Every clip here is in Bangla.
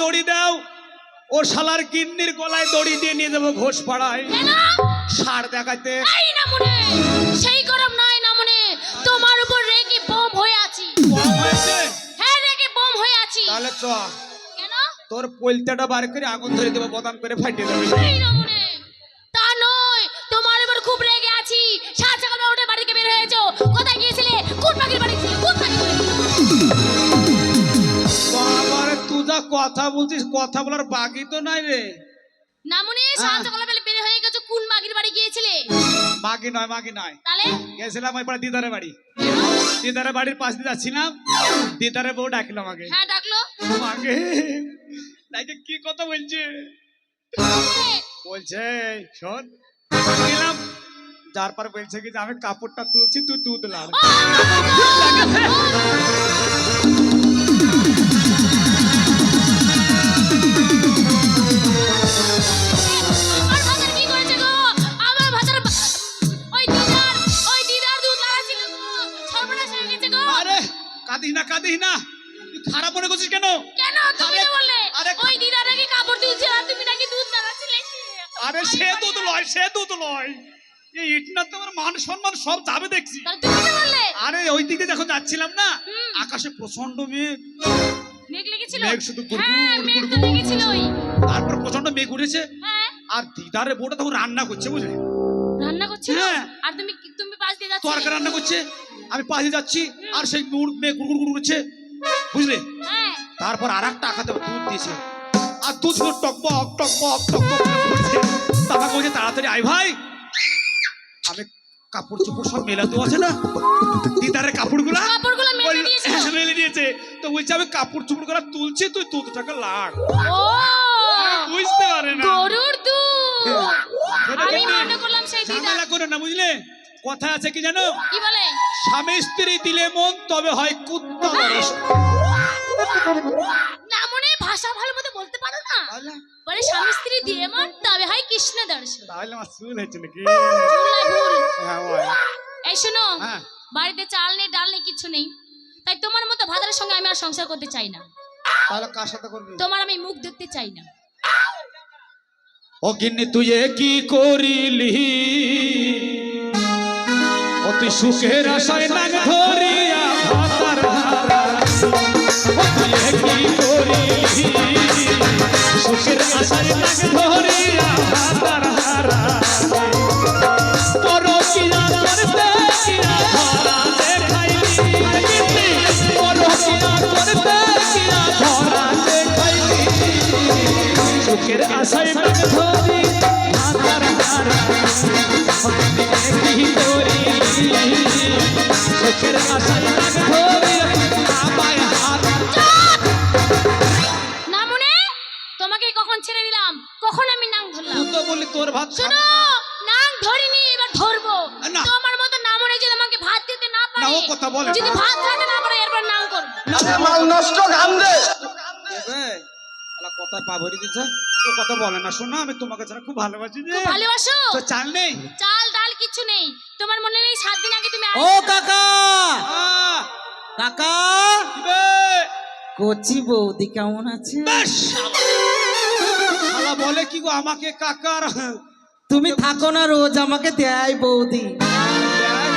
দড়ি দাও, ও শালার গিন্নির গলায় দড়ি দিয়ে নিয়ে যাবো ঘোষ পাড়ায় সার দেখাইতে। সেই গরম নয় না মনে, তোমার উপর রেগে বোম হয়ে আছি। বম হয়েছে? হ্যাঁ রেগে বোম হয়ে আছি। তাহলে চ, কেন? তোর পলতাটা বার করে আগুন ধরে দেবো, বদাম করে ফাটিয়ে দেবে। সেই না মনে, তা নয়, তোমার উপর খুব রেগে আছি। সাত সকালে উঠে বাড়ি থেকে বের হয়েছো, কোথায় গিয়েছিলে? কোন পাখির বাড়ি ছিলে? কোন পাখির বাড়ি? বাবারে তুই যা কথা বলছিস, কথা বলার বাকি তো নাই রে। না মনে, সাত সকালে বের হয়ে গেছো, কোন পাখির বাড়ি গিয়েছিলে? মাগি নয়, মাগি নয়, তাহলে গেছিলাম ওই পাড়া দিদারের বাড়ি। দিদারের বাড়ির পাশ দিয়ে যাচ্ছিলাম, দিদারের বউ ডাকলাম আমাকে। হ্যাঁ ডাকলো। মাগে তাইকে কি কথা বলছে? বলছে শোন, গেলাম, যার পর বলছে কি যে আমি কাপড়টা তুলছি, তুই দুধ লাড়। আরে কাঁদিস না, কাঁদিস না, তুই খারাপ মনে করছিস কেন? কেন তুমি না বললে ওই দিদা নাকি কাপড় তুলছিল আর তুমি নাকি দুধ নাড়াছিলে? আরে সে দুধ লয়, সে দুধ লয়, এই ইটনা তোমার মান সম্মান সব যাবে দেখছি। তুমি না বললে? আরে ওই দিকে যখন যাচ্ছিলাম না, আকাশে প্রচন্ড মেঘ, মেঘ লেগেছিল। মেঘ শুধু হ্যাঁ মেঘ তো লেগেছিলই। তারপর প্রচন্ড মেঘ উঠেছে। হ্যাঁ আর দিদারে বউটা তখন রান্না করছে, বুঝলি? রান্না করছিল হ্যাঁ। আর তুমি তুমি পাশ দিয়ে যাচ্ছিলে। তরকারি রান্না করছে, আমি পাশে যাচ্ছি, আর সেই মেঘ গুড় গুড় করছে, বুঝলে? হ্যাঁ তারপর আর একটা আখাতে দুধ দিয়েছে, আর দুধ শুধু টকবক টকবক টকবক করে পড়ছে। তারপর বলছে তাড়াতাড়ি আয় ভাই, আমি কাপড় চোপড় সব মেলাতে আছে না, দিদারের কাপড়গুলা কাপড়গুলো মেলে দিয়েছে। মেলে দিয়েছে। তো বলছে আমি কাপড় চোপড় গুলা তুলছি, তুই দুধটাকে লাড়। ও বুঝতে পারে না, গরুর দুধ। আমি মনে করলাম সেই দিদা। ঝামেলা করে না, বুঝলে? কথা আছে কি জানো? কি বলে? স্বামী স্ত্রী দিলে মন তবে হয় কুত্তা দর্শন। না মনে ভাষা ভালো মতো বলতে পারো না? বলে স্বামী স্ত্রী দিয়ে মন তবে হয় কৃষ্ণ দর্শন। তাহলে আমার চুল হয়েছে নাকি? ভুল। হ্যাঁ ভাই। এই শোনো, হ্যাঁ। বাড়িতে চাল নেই, ডাল নেই, কিছু নেই, তাই তোমার মতো ভাতারের সঙ্গে আমি আর সংসার করতে চাই না। তাহলে কার সাথে করবি? তোমার আমি মুখ দেখতে চাই না। ও গিন্নি তুই কি করিলি, অতি সুখের আশায় নাগ ধরিয়া ভাতার হারাইলি। ও তুই কি করিলি, সুখের আশায় নাগ ধরিয়া ভাতার হারাইলি। পরকিয়া করতে কিয়া ধরা দেখাইলি, পরকিয়া করতে কিয়া ধরা দেখাইলি। সুখের আশায় নাগ ধরি ভাতার হারাইলি। কি করিলি, সুখের আশায় নাগ ধরি আমায় না মনে, তোমাকে কখন ছেড়ে দিলাম, কখন আমি নাং ধরলাম? তুই তো বললি তোর ভাত শোনো, নাং ধরিনি, এবার ধরবো। না। তোমার মতো না মনে যদি আমাকে ভাত দিতে না পারে, না, ও কথা বলে যদি না। ভাত খাতে না পারে এরপর নাং করবো। মাল নষ্ট গান দে কথা পা ভরি দিচ্ছে, তো কথা বলে না। শোনো, আমি তোমাকে ছাড়া খুব ভালোবাসি যে। খুব ভালোবাসো? তো চাল নেই, চাল ডাল কিছু নেই। তোমার মনে নেই 7 দিন আগে তুমি ও কাকা, আহ, কাকা, কি বে? কচি বৌদি কেমন আছে? বেশ, শালা বলে কি গো আমাকে কাকার? তুমি থাকো না, রোজ আমাকে দেয় বৌদি।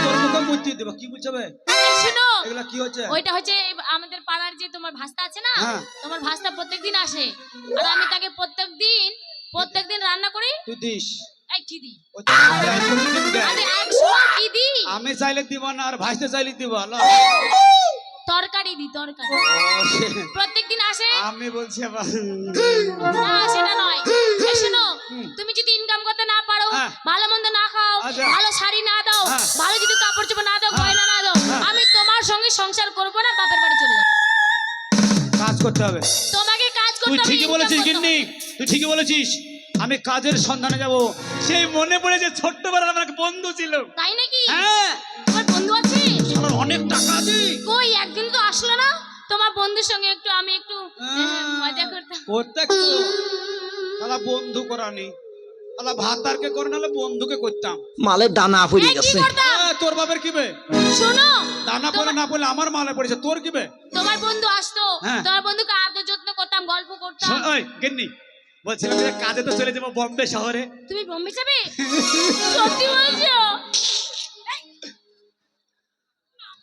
তোর মুখে মুতি দেবো, কি বুঝবে? এই শোনো, এগুলা কি হচ্ছে? ওইটা হচ্ছে আমাদের পাড়ার যে তোমার ভাস্তা আছে না, হ্যাঁ। তোমার ভাস্তা প্রত্যেকদিন আসে, আর আমি তাকে প্রত্যেকদিন রান্না করি। তুই দিস? এই কি দি? ওই তো দেয়, প্রতিদিন দেয়। আরে 100 কি দি? আমি চাইলে দিব না, আর ভাইতে চাইলে দিব না। তরকারি দি, তরকারি। ও, প্রত্যেকদিন আসে। আমি বলছি আবার না সেটা নয়। এই শোনো, তুমি যদি ইনকাম করতে না পারো, হ্যাঁ। ভালো মন্দ না খাও, আচ্ছা। ভালো শাড়ি না দাও, হ্যাঁ। ভালো যদি কাপড় চোপড় না দাও, গয়না না দাও, আমি তোমার সঙ্গে সংসার করব না, বাপের বাড়ি চলে যাব। কাজ করতে হবে। তোমাকে কাজ তুই করতে হবে। ঠিকই বলেছিস গিন্নি, তুই ঠিকই বলেছিস। আমি কাজের সন্ধানে যাব। সেই মনে পড়ে যে ছোট্টবেলার আমার এক বন্ধু ছিল। তাই নাকি? হ্যাঁ, তোমার বন্ধু আছে? আমার অনেক টাকা আছে। কই একদিন তো আসলো না? তোমার বন্ধুর সঙ্গে আমি একটু মজা করতাম। করতে তারা বন্ধু করানি, তারা ভাতারকে করে নালে বন্ধুকে করতাম। মালের দানা পড়ে এই কি গেছে। করতাম? তোর বাপের কি বে? শোনো, দানা পড়ে না পড়লে আমার মালে পড়েছে, তোর কি বে? তোমার বন্ধু আসতো, হ্যাঁ। তোমার বন্ধুকে আদর যত্ন করতাম, গল্প করতাম। করতাম। ওই গিন্নি, বলছিলাম যে কাজে তো চলে যাবো বম্বে শহরে। তুমি বোম্বে যাবে? সত্যি বলছো?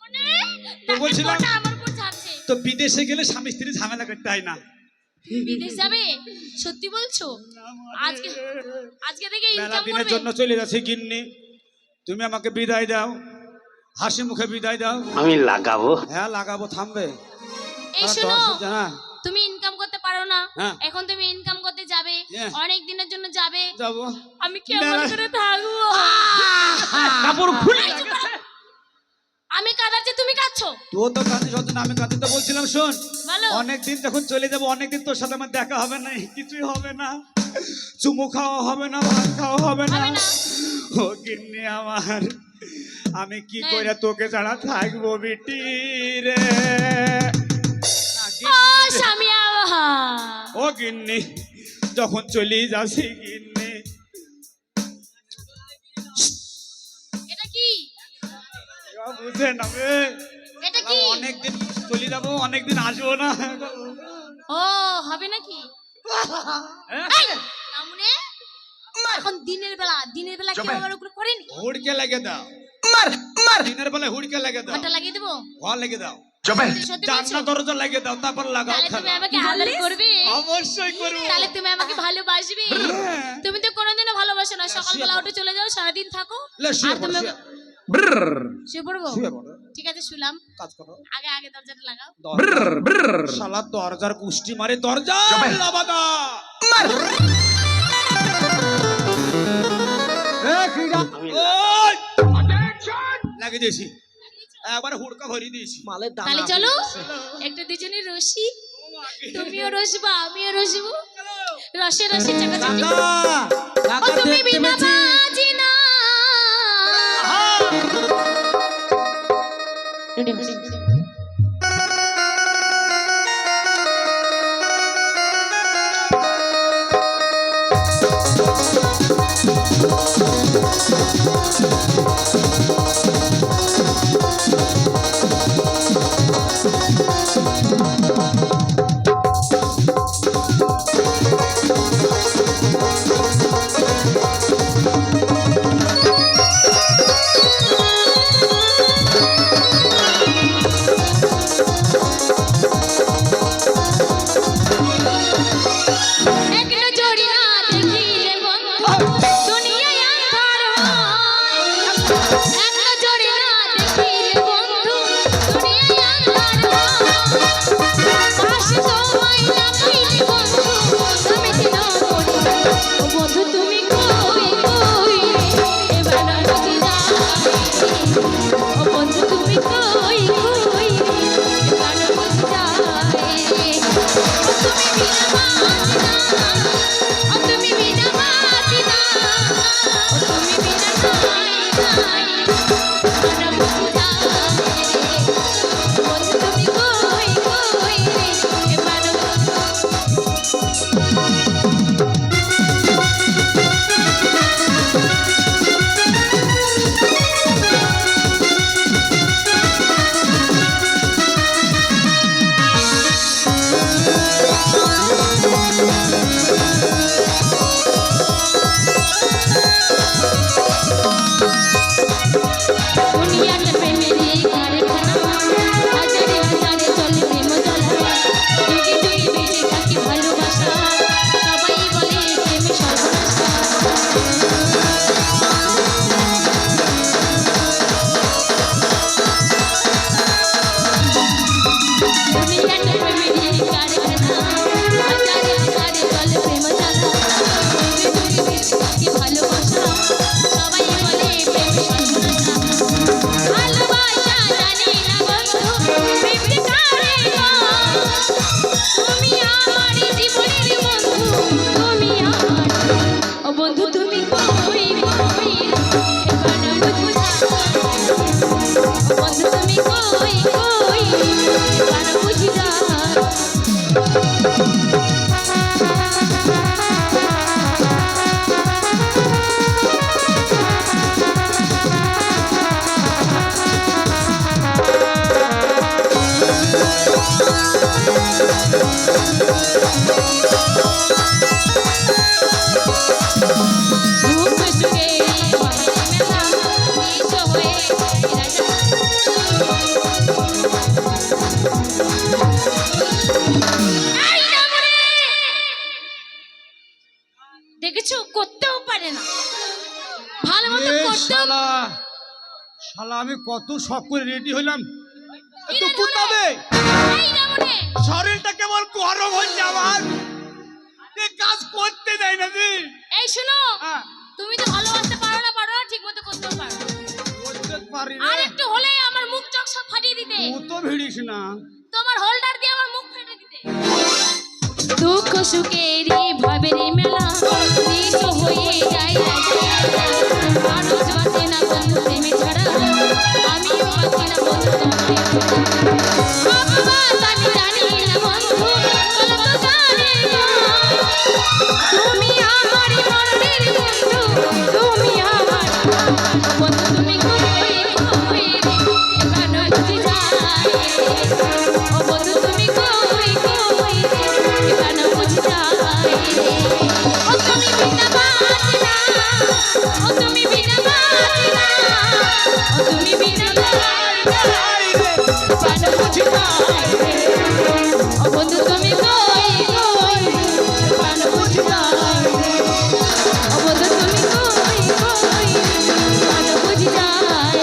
মানে তো বলছিলাম- দেখো, আমার উপর ছাড়ছে। তো বিদেশে গেলে স্বামী স্ত্রী ঝামেলা করতে হয় না। বিদেশ যাবে? সত্যি বলছো? আজকে আজকে থেকে মেলা ইনকাম দিনের করবে? জন্য চলে যাচ্ছি গিন্নি, তুমি আমাকে বিদায় দাও, হাসি মুখে বিদায় দাও। আমি লাগাবো। হ্যাঁ লাগাবো, থামবে। এই আর শোনো, 10 হ্যাঁ তুমি ইনকাম করতে পারো না, হ্যাঁ। এখন তুমি ইনকাম করতে যাবে, হ্যাঁ। অনেক দিনের জন্য যাবে, যাবো। আমি কেমন মেলা- করে থাকবো? কাপড় খুলে এই চুপ করো। আমি কাঁদাচ্ছি, তুমি কাঁদছো? তো তো কাঁদিস হতো না, আমি কাঁদি তো বলছিলাম শোন, বলো। অনেকদিন যখন চলে যাবো, অনেকদিন তোর সাথে আমার দেখা হবে না, কিছুই হবে না, চুমু খাওয়া হবে না, ভাত খাওয়া হবে না। হবে না। ও গিন্নি আমার, আমি কি হ্যাঁ। করে তোকে ছাড়া থাকবো বিটি রে। না, ও গিন্নি রে। স্বামী আহা, ও গিন্নি, যখন চলে যাচ্ছি গিন্নি, এটা কি? বুঝে নেবে, এটা কি? অনেকদিন চলে যাবো, অনেকদিন আসবো না। ও হবে নাকি? হ্যাঁ? এই, রামুনে, এখন দিনের বেলা কেউ আমার উপরে করেনি? হুড়কে লেগে দাও, মার মার দিনের বেলা হুড়কে লেগে দাও, ঘন্টা লাগিয়ে দেবো? ঘর লেগে দাও, সত্যি বলছো? জানলা দরজা লেগে দাও, তারপর লাগাও তাহলে তুমি খেলা। আমাকে আদর করবে? অবশ্যই করবো। তাহলে তুমি আমাকে ভালোবাসবে? হ্যাঁ। তুমি তো কোনোদিনও ভালোবাসো না, সকালবেলা উঠে চলে যাও, সারাদিন থাকো, লে, শুয়ে আর পড়ো, তুমি শুয়ে। শুয়ে পড়বো? শুয়ে পড়ো, ঠিক আছে, শুলাম। কাজ করো। আগে আগে দরজাটা লাগাও। শালা দরজার গুষ্টি মারে, দরজা লাবাদা। মার। ওই! লাগিয়ে দিয়েছি, একবারে হুড়কা ভরিয়ে দিয়েছি। মালের দানা তাহলে চলো একটা দুজনে রসি, তুমিও রসবা আমিও রসবো, রসে রসে চাকাচাকি। কাকা ও কাকা তুমি দেখতে বিনা পেয়েছি। বাজি না। এক নজরে না দেখিলে বন্ধু, দুনিয়ায় আঁধার হয়। এক নজরে না দেখিলে বন্ধু, দুনিয়ায় আঁধার হয়। পাশে তোমায় না পাইলে বন্ধু, আমি দিন মরি। ও বন্ধু তুমি কই কই রে, এবার না বুঝি যাই। ও বন্ধু তুমি কই কই রে, এবার না বুঝি যাই। তুমি বিনা বাজি না, তুমি বিনা নাই নাই, মন বুঝি যায়। বন্ধু তুমি কই কই রে, এবার দুনিয়াতে প্রেমের এই কারখানা, হাজারে হাজারে চলে প্রেম জ্বালা। যুগে যুগে বেঁচে থাকে ভালোবাসা, সবাই বলে প্রেম সর্বনাশা। দুনিয়াতে প্রেমের এই কারখানা, হাজারে হাজারে চলে প্রেম জ্বালা। যুগে যুগে বেঁচে থাকে ভালোবাসা, সবাই বলে প্রেম সর্বনাশা। ভালোবাসা জানি না বন্ধু, প্রেমে কারে গো। তুমি আমার জীবনের বন্ধু, তুমি আমার। ও বন্ধু তুমি কই কই রে, এবার না বুঝি যাই। ও বন্ধু তুমি কই কই রে, এবার না বুঝি যাই। দুঃখ সুখে হয় মেলা, নিঃস্ব হয়ে এরা যায়। এই নামরে! দেখেছো, করতেও পারে না, ভালো মতো এ করতেও। শালা শালা আমি কত শখ করে রেডি হইলাম, এই তো নামরে! কোথাবে এই নামরে! শরীরটা কেমন গরম হচ্ছে আমার, এ কাজ করতে দেয় না রে। এই শোনো, হ্যাঁ, তুমি তো ভালোবাসতে পারো না, ঠিক মতো করতেও পারো না। করতে পারি আর না। একটু হলেই আমার মুখ চোখ সব ফাটিয়ে দিতে, তুই তো ভিড়িস না। তোমার হোল্ডার দিয়ে আমার মুখ ফেটে দিতে। দুঃখ সুখেরই ভাবের মেলা, নিঃস্ব হয়ে যায় মানুষ বাঁচে না বন্ধু প্রেমে ছাড়া, আমিও বাঁচি না বন্ধু তোমাকে ছাড়া। আব্বাস আমি জানি না বন্ধু, বলো তো জানে না। তুমি আমার মনের বন্ধু, তুমি আমার বন্ধু, তুমি কই কই রে এবার বুঝি যায়। ও বন্ধু তুমি কই কই রে এবার বুঝি যায়। ও তুমি বিনা বাঁচি না, ও তুমি বিনা বাঁচি না, ও তুমি বিনা বাঁচি না, এবার বুঝি যায়। ও বন্ধু তুমি কই কই এবার বুঝি যায়। ও বন্ধু তুমি কই কই এবার বুঝি যায়।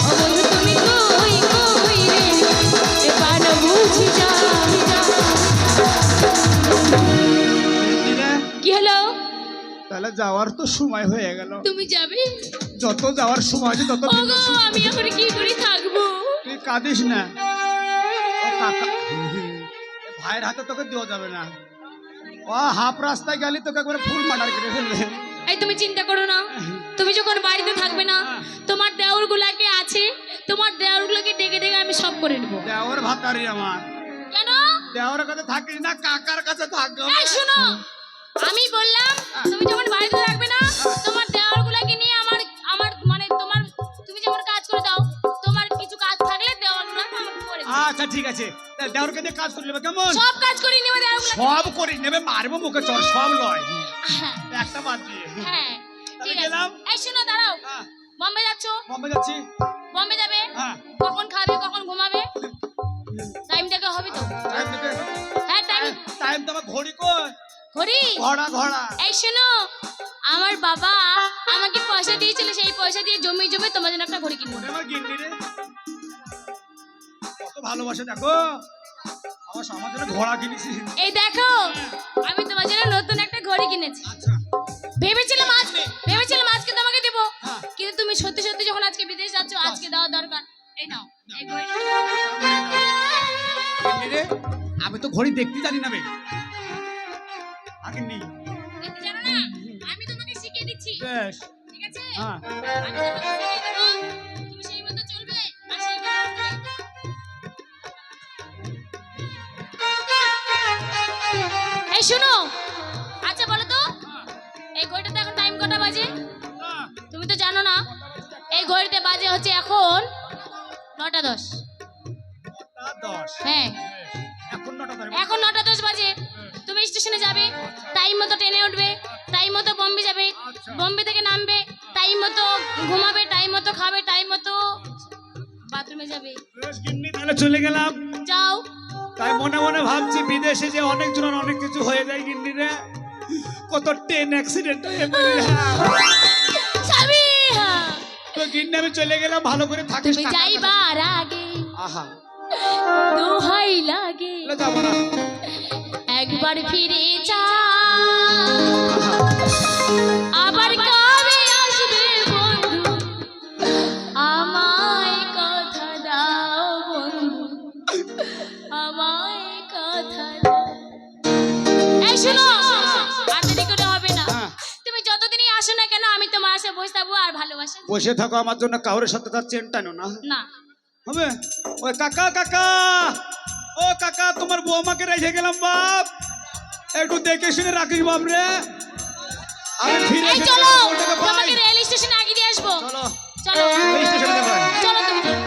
ও বন্ধু তুমি কই কই রে এবার বুঝি যায়। কি হলো? তাহলে যাওয়ার তো সময় হয়ে গেল, তুমি যাবে? যত যাওয়ার সময় আছে তত ওগো আমি এখন কি করে থাকবো? তুই কাঁদিস না। ও কাকা, এ ভাইয়ের হাতে তোকে দেওয়া যাবে না, ও হাফ রাস্তায় গেলি তোকে একবারে ফুল মার্ডার করে ফেলবে। এই তুমি চিন্তা করো না, তুমি যখন বাড়িতে থাকবে না, তোমার দেওরগুলাকে আছে, তোমার দেওরগুলোকে ডেকে ডেকে আমি সব করে নেবো। দেওয়ার ভাতারি আমার, কেন? দেওয়ার কাছে থাকিস না, কাকার কাছে থাকবে। এই শোনো, আমি বললাম তুমি যখন বাড়িতে থাকবে না, তোমার দেওরগুলোকে নিয়ে আমার আমার মানে তোমার, তুমি যেমন কাজ করে দাও, তোমার কিছু কাজ থাকলে দেওরগুলোকে আমাকে করে দাও। আচ্ছা ঠিক আছে, দেওয়ারকে দিয়ে কাজ করে নেবে কেমন? সব কাজ করে নেবে দেওরগুলোকে। সব করে নেবে, মারবো মুখে চর, সব নয়, হ্যাঁ, একটা বাদ দিয়ে। হ্যাঁ ঠিক আছে। গেলাম। এই শোনো দাঁড়াও, হ্যাঁ, বোম্বে যাচ্ছ? বম্বে যাচ্ছি। বোম্বে যাবে? হ্যাঁ, কখন খাবে কখন ঘুমাবে? টাইম দেখে হবে তো? টাইম দেবে। হ্যাঁ টাইম। টাইম তো আমার ঘড়ি কই, ঘড়ি? ঘোড়া ঘোড়া। এই শোনো, আমার বাবা আমাকে পয়সা দিয়েছিল, সেই পয়সা দিয়ে জমি জমি তোমার জন্য একটা ঘড়ি কিনবো। ওরে আমার গিন্নি রে, কত ভালোবাসে দেখো, আমার আমার জন্য ঘোড়া কিনেছি। এই দেখো, আমি তোমার জন্য নতুন একটা ঘড়ি কিনেছি। আচ্ছা, ভেবেছিলাম আজকে তোমাকে দেবো, হ্যাঁ। কিন্তু তুমি সত্যি সত্যি যখন আজকে বিদেশ যাচ্ছ, আজকে দেওয়া দরকার। এই নাও এই ঘড়িটা। গিন্নি রে, আমি তো ঘড়ি দেখতে জানি না বে, আগে নি। দেখতে জানো না? আমি তোমাকে শিখিয়ে দিচ্ছি, বেশ, ঠিক আছে? হ্যাঁ, আমি তোমাকে শিখিয়ে দেবো, তুমি সেই মতো চলবে আর সেই মতো করবে। এই শোনো, আচ্ছা বলো তো, এই ঘড়িটাতে এখন টাইম কটা বাজে? হ্যাঁ, তুমি তো জানো না, এই ঘড়িতে বাজে হচ্ছে এখন 9:10। 10। হ্যাঁ, এখন 9টা ধরে। এখন 9:10 বাজে। তুমি স্টেশনে যাবে, টাইম মতো ট্রেনে উঠবে, টাইম মতো বোম্বে যাবে, বোম্বে থেকে নামবে, টাইম মতো ঘুমাবে, টাইম মতো খাবে, টাইম মতো বাথরুমে যাবে। বেশ গিন্নি, তাহলে চলে গেলাম। যাও। তাই মনে মনে ভাবছি বিদেশে যে অনেক জনের অনেক কিছু হয়ে যায় গিন্নি রে, কত ট্রেন অ্যাক্সিডেন্ট হয়ে পড়ে। স্বামী, তো গিন্নি আমি চলে গেলাম, ভালো করে থাকিস। তুমি যাইবার আগে আহা, দোহাই লাগে তাহলে যাবো না। একবার ফিরে যা, আবার কবে আসবে বন্ধু, আমায় কথা দাও বন্ধু, আমায় কথা দাও। এই শোনো, আর দেরি করে হবে না, হ্যাঁ। তুমি যতদিনই আসো না কেন, আমি তোমার আশে বসে থাকবো আর ভালোবাসা বসে থাকো, আমার জন্য কাউরের সাথে তার চেন টানো না, না। হবে? ওই কাকা, কাকা, ও কাকা, তোমার বৌমাকে রেখে গেলাম বাপ, একটু দেখে শুনে রাখিস বাপ রে। আমি ফিরে এই এসে চলো, ওটাকে পাই। তোমাকে রেল স্টেশনে আগে দিয়ে আসবো। চলো, চলো এই স্টেশনে যাবো। চলো তুমি চলো।